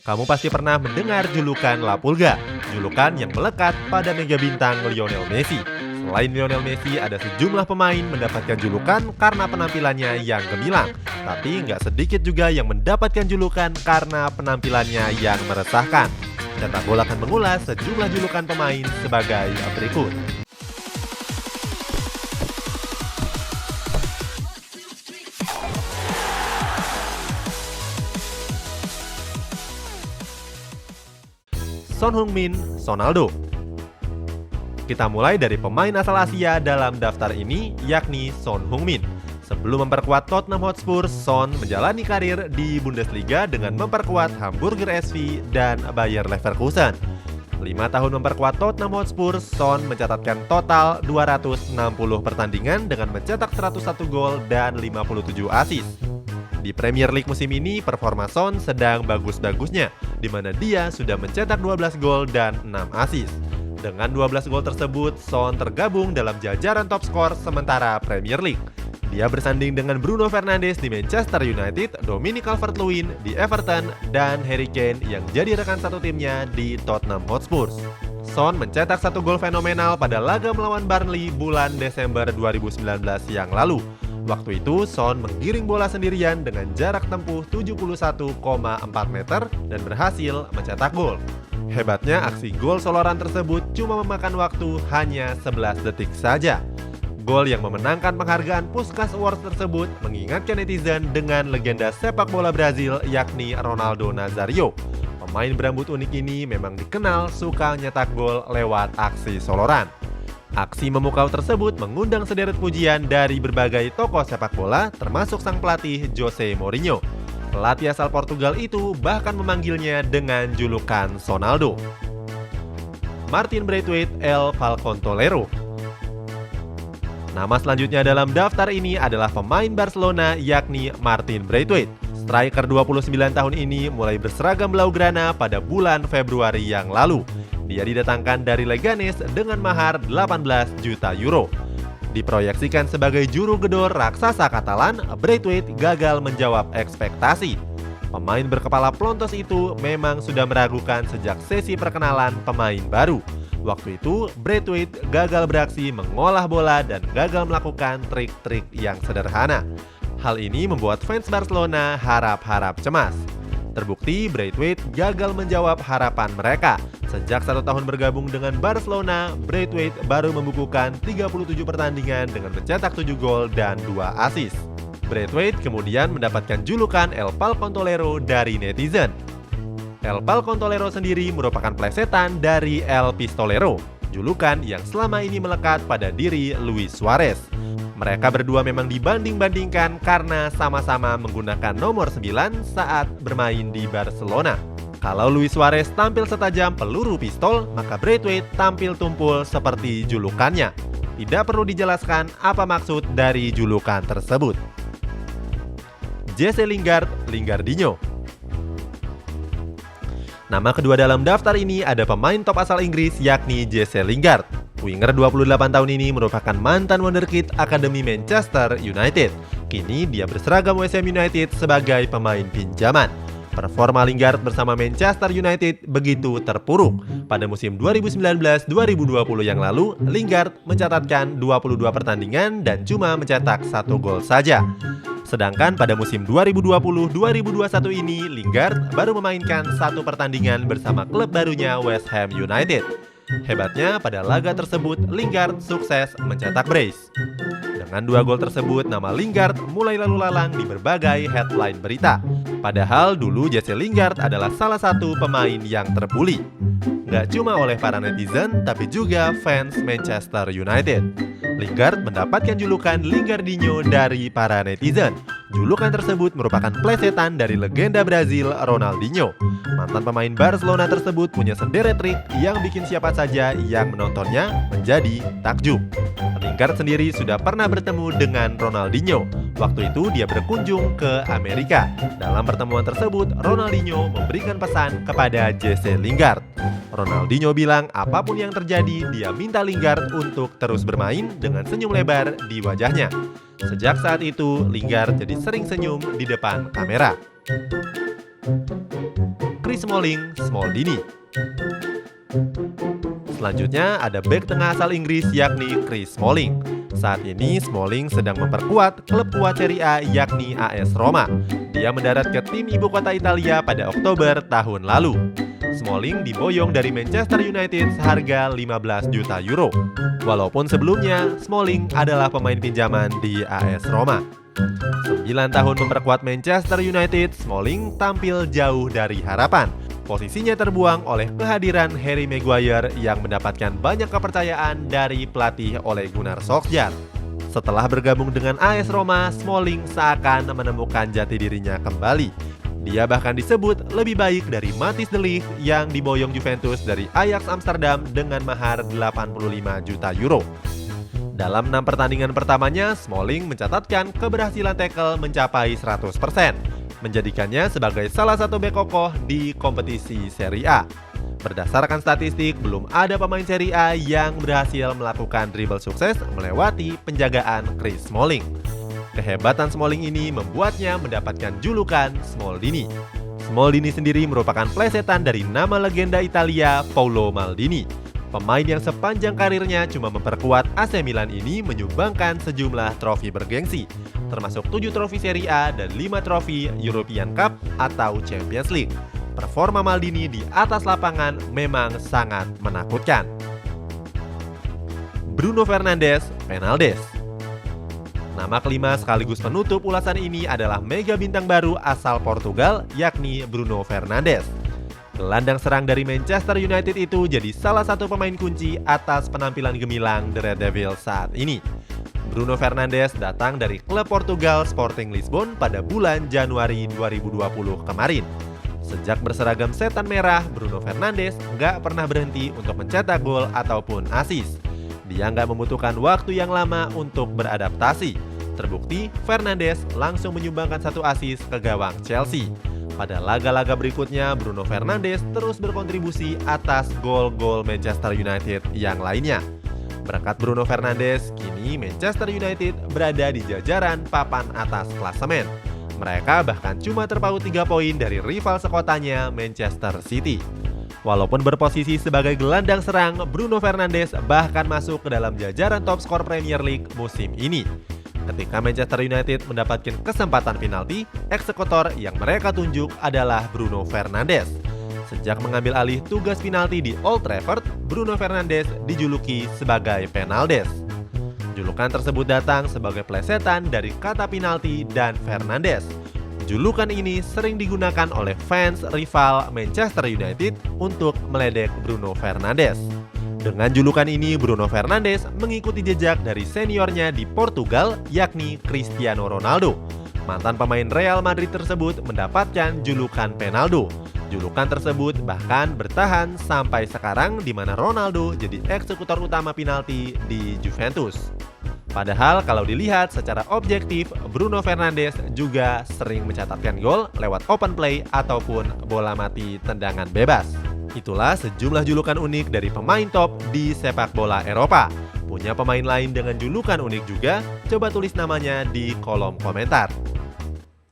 Kamu pasti pernah mendengar julukan La Pulga, julukan yang melekat pada mega bintang Lionel Messi. Selain Lionel Messi, ada sejumlah pemain mendapatkan julukan karena penampilannya yang gemilang. Tapi nggak sedikit juga yang mendapatkan julukan karena penampilannya yang meresahkan. Cetak Gol akan mengulas sejumlah julukan pemain sebagai berikut. Son Heung-min, Sonaldo. Kita mulai dari pemain asal Asia dalam daftar ini, yakni Son Heung-min. Sebelum memperkuat Tottenham Hotspur, Son menjalani karir di Bundesliga dengan memperkuat Hamburger SV dan Bayer Leverkusen. 5 tahun memperkuat Tottenham Hotspur, Son mencatatkan total 260 pertandingan dengan mencetak 101 gol dan 57 assist. Di Premier League musim ini, performa Son sedang bagus-bagusnya, di mana dia sudah mencetak 12 gol dan 6 assist. Dengan 12 gol tersebut, Son tergabung dalam jajaran top skor sementara Premier League. Dia bersanding dengan Bruno Fernandes di Manchester United, Dominic Calvert-Lewin di Everton, dan Harry Kane yang jadi rekan satu timnya di Tottenham Hotspur. Son mencetak 1 gol fenomenal pada laga melawan Burnley bulan Desember 2019 yang lalu. Waktu itu, Son menggiring bola sendirian dengan jarak tempuh 71,4 meter dan berhasil mencetak gol. Hebatnya, aksi gol soloran tersebut cuma memakan waktu hanya 11 detik saja. Gol yang memenangkan penghargaan Puskás Awards tersebut mengingatkan netizen dengan legenda sepak bola Brazil yakni Ronaldo Nazario. Pemain berambut unik ini memang dikenal suka nyetak gol lewat aksi soloran. Aksi memukau tersebut mengundang sederet pujian dari berbagai tokoh sepak bola termasuk sang pelatih Jose Mourinho. Pelatih asal Portugal itu bahkan memanggilnya dengan julukan Sonaldo. Martin Braithwaite El Falcon Tolero. Nama selanjutnya dalam daftar ini adalah pemain Barcelona yakni Martin Braithwaite. Striker 29 tahun ini mulai berseragam Blaugrana pada bulan Februari yang lalu. Dia didatangkan dari Leganes dengan mahar 18 juta euro. Diproyeksikan sebagai juru gedor raksasa Katalan, Braithwaite gagal menjawab ekspektasi. Pemain berkepala plontos itu memang sudah meragukan sejak sesi perkenalan pemain baru. Waktu itu, Braithwaite gagal beraksi mengolah bola dan gagal melakukan trik-trik yang sederhana. Hal ini membuat fans Barcelona harap-harap cemas. Terbukti, Braithwaite gagal menjawab harapan mereka. Sejak 1 tahun bergabung dengan Barcelona, Braithwaite baru membukukan 37 pertandingan dengan mencetak 7 gol dan 2 assist. Braithwaite kemudian mendapatkan julukan El Falcon Tolero dari netizen. El Falcon Tolero sendiri merupakan plesetan dari El Pistolero, julukan yang selama ini melekat pada diri Luis Suarez. Mereka berdua memang dibanding-bandingkan karena sama-sama menggunakan nomor 9 saat bermain di Barcelona. Kalau Luis Suarez tampil setajam peluru pistol, maka Braithwaite tampil tumpul seperti julukannya. Tidak perlu dijelaskan apa maksud dari julukan tersebut. Jesse Lingard, Lingardinho. Nama kedua dalam daftar ini ada pemain top asal Inggris yakni Jesse Lingard. Winger 28 tahun ini merupakan mantan wonderkid Akademi Manchester United. Kini dia berseragam West Ham United sebagai pemain pinjaman. Performa Lingard bersama Manchester United begitu terpuruk. Pada musim 2019-2020 yang lalu, Lingard mencatatkan 22 pertandingan dan cuma mencetak 1 gol saja. Sedangkan pada musim 2020-2021 ini, Lingard baru memainkan 1 pertandingan bersama klub barunya West Ham United. Hebatnya, pada laga tersebut, Lingard sukses mencetak brace. Dengan 2 gol tersebut, nama Lingard mulai lalu lalang di berbagai headline berita. Padahal dulu Jesse Lingard adalah salah satu pemain yang terbuli. Nggak cuma oleh para netizen, tapi juga fans Manchester United. Lingard mendapatkan julukan Lingardinho dari para netizen. Julukan tersebut merupakan plesetan dari legenda Brazil Ronaldinho. Mantan pemain Barcelona tersebut punya sederet trik yang bikin siapa saja yang menontonnya menjadi takjub. Lingard sendiri sudah pernah bertemu dengan Ronaldinho. Waktu itu dia berkunjung ke Amerika. Dalam pertemuan tersebut, Ronaldinho memberikan pesan kepada Jesse Lingard. Ronaldinho bilang apapun yang terjadi, dia minta Lingard untuk terus bermain dengan senyum lebar di wajahnya. Sejak saat itu, Lingard jadi sering senyum di depan kamera. Chris Smalling, Smaldini. Selanjutnya ada bek tengah asal Inggris yakni Chris Smalling. Saat ini Smalling sedang memperkuat klub kuat Serie A yakni AS Roma. Dia mendarat ke tim ibu kota Italia pada Oktober tahun lalu. Smalling diboyong dari Manchester United seharga 15 juta euro. Walaupun sebelumnya Smalling adalah pemain pinjaman di AS Roma. 9 tahun memperkuat Manchester United, Smalling tampil jauh dari harapan. Posisinya terbuang oleh kehadiran Harry Maguire yang mendapatkan banyak kepercayaan dari pelatih Ole Gunnar Solskjaer. Setelah bergabung dengan AS Roma, Smalling seakan menemukan jati dirinya kembali. Dia bahkan disebut lebih baik dari Matthijs de Ligt yang diboyong Juventus dari Ajax Amsterdam dengan mahar 85 juta euro. Dalam 6 pertandingan pertamanya, Smalling mencatatkan keberhasilan tackle mencapai 100%, menjadikannya sebagai salah satu bek kokoh di kompetisi Serie A. Berdasarkan statistik, belum ada pemain Serie A yang berhasil melakukan dribble sukses melewati penjagaan Chris Smalling. Kehebatan Smalling ini membuatnya mendapatkan julukan Smaldini. Smaldini sendiri merupakan plesetan dari nama legenda Italia Paolo Maldini. Pemain yang sepanjang karirnya cuma memperkuat AC Milan ini menyumbangkan sejumlah trofi bergengsi, termasuk 7 trofi Serie A dan 5 trofi European Cup atau Champions League. Performa Maldini di atas lapangan memang sangat menakutkan. Bruno Fernandes, Penaldes. Nama kelima sekaligus penutup ulasan ini adalah mega bintang baru asal Portugal yakni Bruno Fernandes. Gelandang serang dari Manchester United itu jadi salah satu pemain kunci atas penampilan gemilang The Red Devils saat ini. Bruno Fernandes datang dari klub Portugal Sporting Lisbon pada bulan Januari 2020 kemarin. Sejak berseragam setan merah, Bruno Fernandes nggak pernah berhenti untuk mencetak gol ataupun assist. Dia nggak membutuhkan waktu yang lama untuk beradaptasi. Terbukti, Fernandes langsung menyumbangkan 1 assist ke gawang Chelsea. Pada laga-laga berikutnya, Bruno Fernandes terus berkontribusi atas gol-gol Manchester United yang lainnya. Berkat Bruno Fernandes, kini Manchester United berada di jajaran papan atas klasemen. Mereka bahkan cuma terpaut 3 poin dari rival sekotanya Manchester City. Walaupun berposisi sebagai gelandang serang, Bruno Fernandes bahkan masuk ke dalam jajaran top skor Premier League musim ini. Ketika Manchester United mendapatkan kesempatan penalti, eksekutor yang mereka tunjuk adalah Bruno Fernandes. Sejak mengambil alih tugas penalti di Old Trafford, Bruno Fernandes dijuluki sebagai Penaldes. Julukan tersebut datang sebagai plesetan dari kata penalti dan Fernandes. Julukan ini sering digunakan oleh fans rival Manchester United untuk meledek Bruno Fernandes. Dengan julukan ini, Bruno Fernandes mengikuti jejak dari seniornya di Portugal, yakni Cristiano Ronaldo. Mantan pemain Real Madrid tersebut mendapatkan julukan Penaldo. Julukan tersebut bahkan bertahan sampai sekarang di mana Ronaldo jadi eksekutor utama penalti di Juventus. Padahal kalau dilihat secara objektif, Bruno Fernandes juga sering mencatatkan gol lewat open play ataupun bola mati tendangan bebas. Itulah sejumlah julukan unik dari pemain top di sepak bola Eropa. Punya pemain lain dengan julukan unik juga? Coba tulis namanya di kolom komentar.